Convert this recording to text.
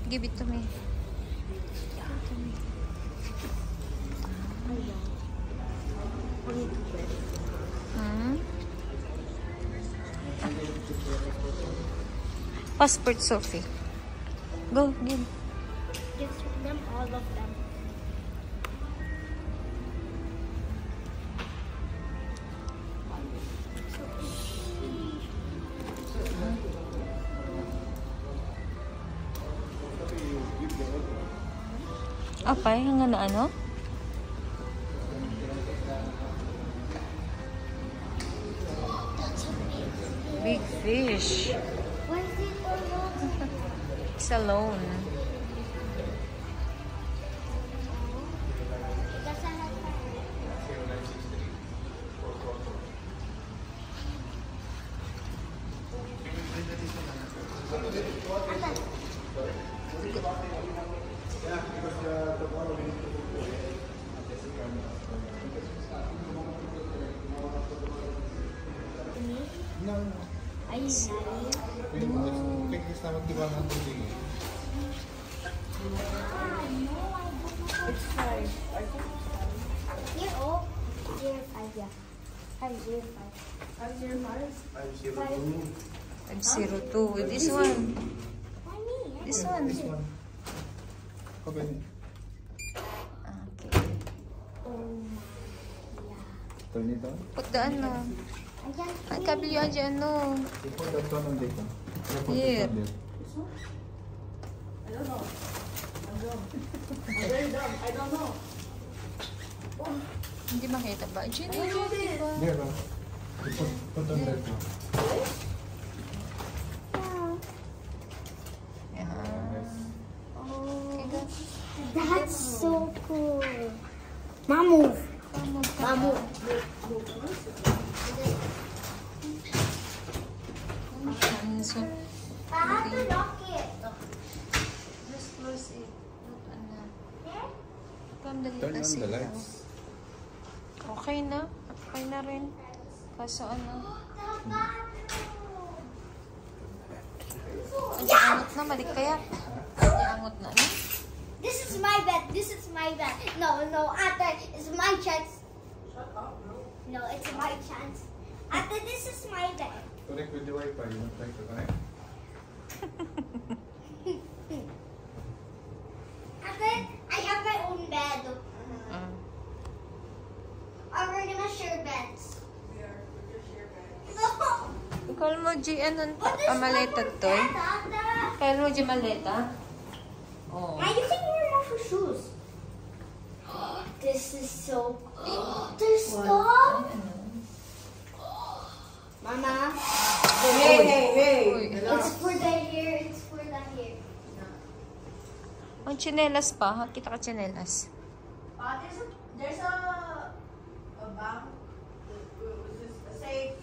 Give it to me. Passport, Sophie. Go, give. Give them all of them. Apay, hanggang na ano? Big fish. Where is it alone? It's alone. It doesn't have No. Are you married? Think it's not the 100. It's 5. Year old? Year 5, yeah. 505. 505? 502. This one. This one. This one. Okay. Okay. Oh, yeah. Turn it on. Put the ano. Ayan. Ang kabili yan dyan, ano. You put that one on dito. Here. I don't know. I'm dumb. I'm very dumb. I don't know. Hindi makita ba? Diyan, I know this. diba? There, you put on that one. Yan. Okay, go. That's so cool. Mom, move. Mom, move. So, I have to lock it. just close it. Look, ano. There? Come, dali Turn on kasi the ikaw. lights. Okay na. Okay na rin. Kaso ano. Ang angot na. Malik kaya. Ang angot na. Ano? This is my bed. This is my bed. No, Ate, it's my chance. Shut up, bro. No, it's my chance. Ate, this is my bed. Connect with the Wi-Fi. You don't like to connect? Ate, I have my own bed. Mm. Or we're gonna share beds. We are. We're just share bed. No. Call mo, G, ano, What is pamaleta my to? bed, Ate? Call mo, G, maleta? Oh. Now you can wear more for shoes. This is so cool. There's stuff. Mama. Hey. Uy. It's for the hair. It's for the hair. Ang tsinelas pa. Kita ka tsinelas. There's a bank. Was this a safe?